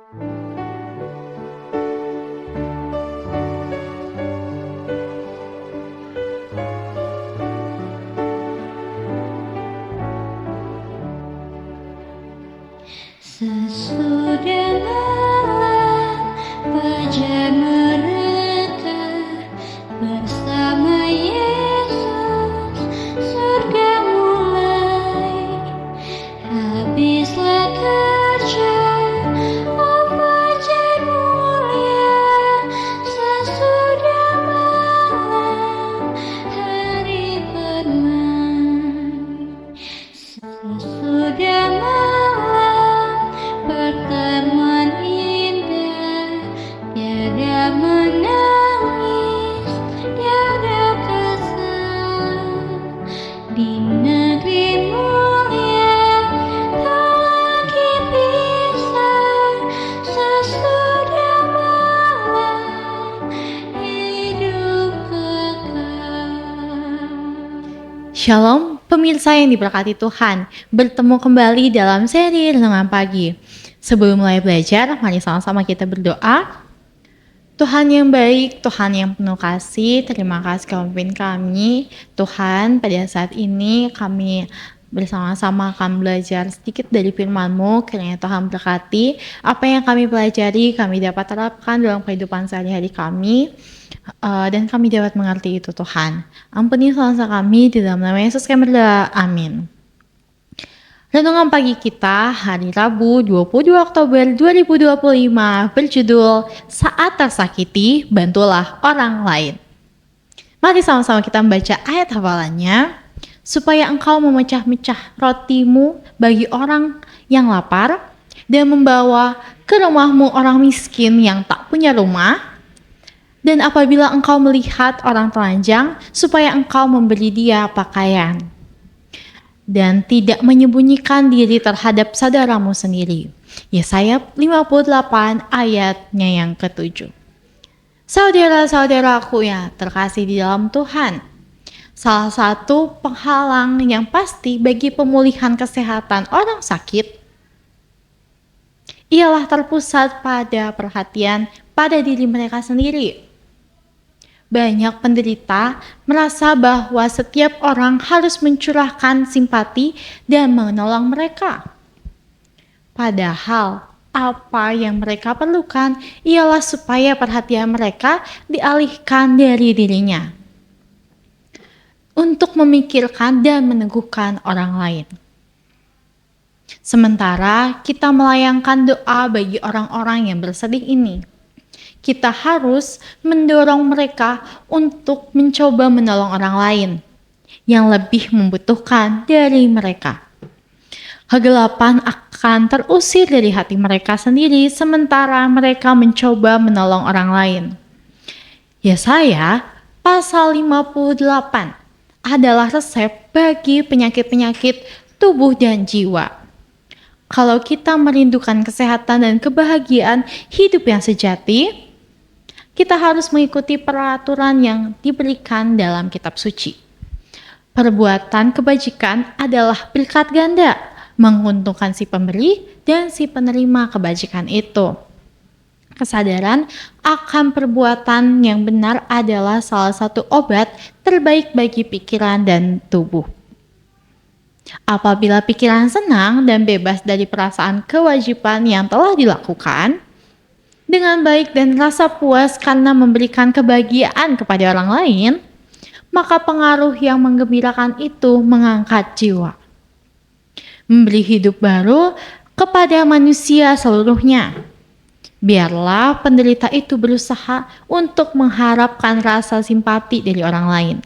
Sesudah malam fajar mereka bersama Yesus, surga mulai. Habislah kerja, oh fajar mulia. Sesudah malam hari bermain. Sesudah malam pertemuan indah, tiada menangis, tiada kesal. Di negeri mulia tak lagi pisah. Sesudah malam hidup kekal. Shalom, pemirsa yang diberkati Tuhan. Bertemu kembali dalam seri Renungan Pagi. Sebelum mulai belajar, mari sama-sama kita berdoa. Tuhan yang baik, Tuhan yang penuh kasih, terima kasih Kau memimpin kami. Tuhan, pada saat ini kami bersama-sama akan belajar sedikit dari firman-Mu. Kiranya Tuhan berkati apa yang kami pelajari, kami dapat terapkan dalam kehidupan sehari-hari kami. Dan kami dapat mengerti itu Tuhan. Ampuni salah kami di dalam nama Yesus kami berdoa. Amin. Renungan pagi kita hari Rabu 22 Oktober 2025 berjudul Saat Tersakiti Bantulah Orang Lain. Mari sama-sama kita membaca ayat hafalannya. Supaya engkau memecah-mecah rotimu bagi orang yang lapar dan membawa ke rumahmu orang miskin yang tak punya rumah. Dan apabila engkau melihat orang telanjang, supaya engkau memberi dia pakaian. Dan tidak menyembunyikan diri terhadap saudaramu sendiri. Yesaya 58 ayatnya yang ke-7. Saudara-saudaraku yang terkasih di dalam Tuhan, salah satu penghalang yang pasti bagi pemulihan kesehatan orang sakit ialah terpusat pada perhatian pada diri mereka sendiri. Banyak penderita merasa bahwa setiap orang harus mencurahkan simpati dan menolong mereka. Padahal apa yang mereka perlukan ialah supaya perhatian mereka dialihkan dari dirinya untuk memikirkan dan meneguhkan orang lain. Sementara kita melayangkan doa bagi orang-orang yang bersedih ini, kita harus mendorong mereka untuk mencoba menolong orang lain yang lebih membutuhkan dari mereka. Kegelapan akan terusir dari hati mereka sendiri sementara mereka mencoba menolong orang lain. Yesaya pasal 58 adalah resep bagi penyakit-penyakit tubuh dan jiwa. Kalau kita merindukan kesehatan dan kebahagiaan hidup yang sejati, kita harus mengikuti peraturan yang diberikan dalam kitab suci. Perbuatan kebajikan adalah berkat ganda, menguntungkan si pemberi dan si penerima kebajikan itu. Kesadaran akan perbuatan yang benar adalah salah satu obat terbaik bagi pikiran dan tubuh. Apabila pikiran senang dan bebas dari perasaan kewajiban yang telah dilakukan, dengan baik dan rasa puas karena memberikan kebahagiaan kepada orang lain, maka pengaruh yang menggembirakan itu mengangkat jiwa. Memberi hidup baru kepada manusia seluruhnya. Biarlah penderita itu berusaha untuk mengharapkan rasa simpati dari orang lain.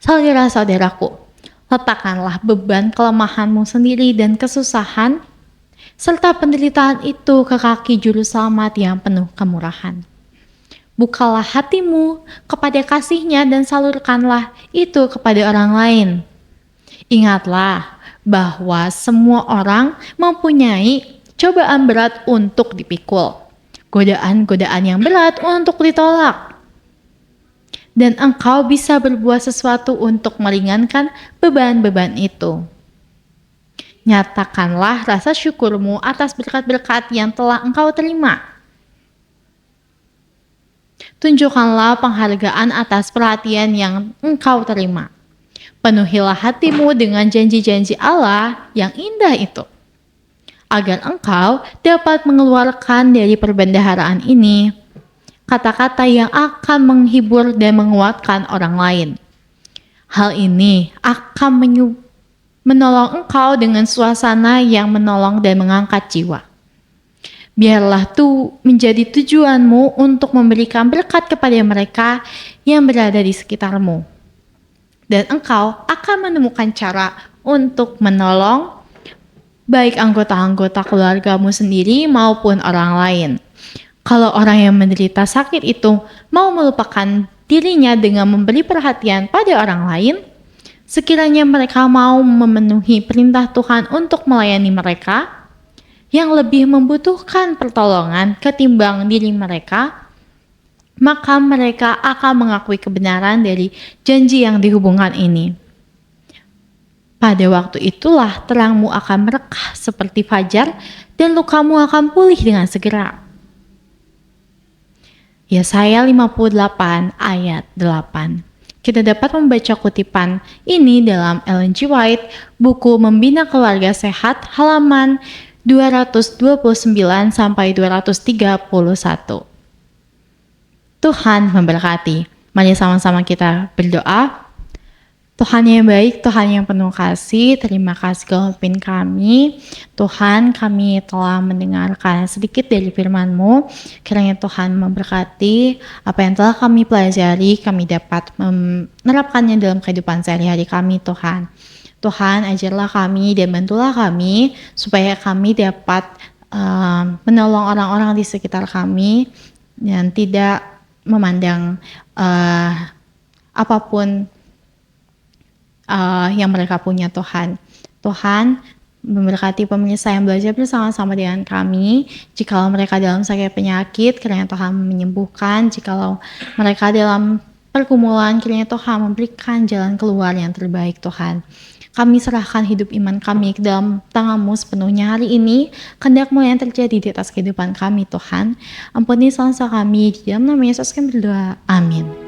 Saudara-saudaraku, letakkanlah beban kelemahanmu sendiri dan kesusahan serta penderitaan itu ke kaki juru selamat yang penuh kemurahan. Bukalah hatimu kepada kasih-Nya dan salurkanlah itu kepada orang lain. Ingatlah bahwa semua orang mempunyai cobaan berat untuk dipikul, godaan-godaan yang berat untuk ditolak. Dan engkau bisa berbuat sesuatu untuk meringankan beban-beban itu. Nyatakanlah rasa syukurmu atas berkat-berkat yang telah engkau terima. Tunjukkanlah penghargaan atas perhatian yang engkau terima. Penuhilah hatimu dengan janji-janji Allah yang indah itu, agar engkau dapat mengeluarkan dari perbendaharaan ini kata-kata yang akan menghibur dan menguatkan orang lain. Hal ini akan menolong engkau dengan suasana yang menolong dan mengangkat jiwa. Biarlah itu menjadi tujuanmu untuk memberikan berkat kepada mereka yang berada di sekitarmu. Dan engkau akan menemukan cara untuk menolong baik anggota-anggota keluargamu sendiri maupun orang lain. Kalau orang yang menderita sakit itu mau melupakan dirinya dengan memberi perhatian pada orang lain, sekiranya mereka mau memenuhi perintah Tuhan untuk melayani mereka yang lebih membutuhkan pertolongan ketimbang diri mereka, maka mereka akan mengakui kebenaran dari janji yang dihubungkan ini. Pada waktu itulah terangmu akan merekah seperti fajar dan lukamu akan pulih dengan segera. Yesaya 58 ayat 8. Kita dapat membaca kutipan ini dalam Ellen G. White, buku Membina Keluarga Sehat, halaman 229 sampai 231. Tuhan memberkati. Mari sama-sama kita berdoa. Tuhan yang baik, Tuhan yang penuh kasih, terima kasih Kau pimpin kami. Tuhan, kami telah mendengarkan sedikit dari firman-Mu. Kiranya Tuhan memberkati apa yang telah kami pelajari, kami dapat menerapkannya dalam kehidupan sehari-hari kami, Tuhan. Tuhan, ajarlah kami dan bantulah kami supaya kami dapat menolong orang-orang di sekitar kami dan tidak memandang apapun yang mereka punya, Tuhan. Tuhan memberkati pemirsa yang belajar bersama-sama dengan kami. Jikalau mereka dalam sakit penyakit, kiranya Tuhan menyembuhkan. Jikalau mereka dalam pergumulan, kiranya Tuhan memberikan jalan keluar yang terbaik, Tuhan. Kami serahkan hidup iman kami ke dalam tangan-Mu sepenuhnya hari ini. Kehendak-Mu yang terjadi di atas kehidupan kami, Tuhan. Ampuni salah kami, di dalam nama Yesus kami berdoa. Amin.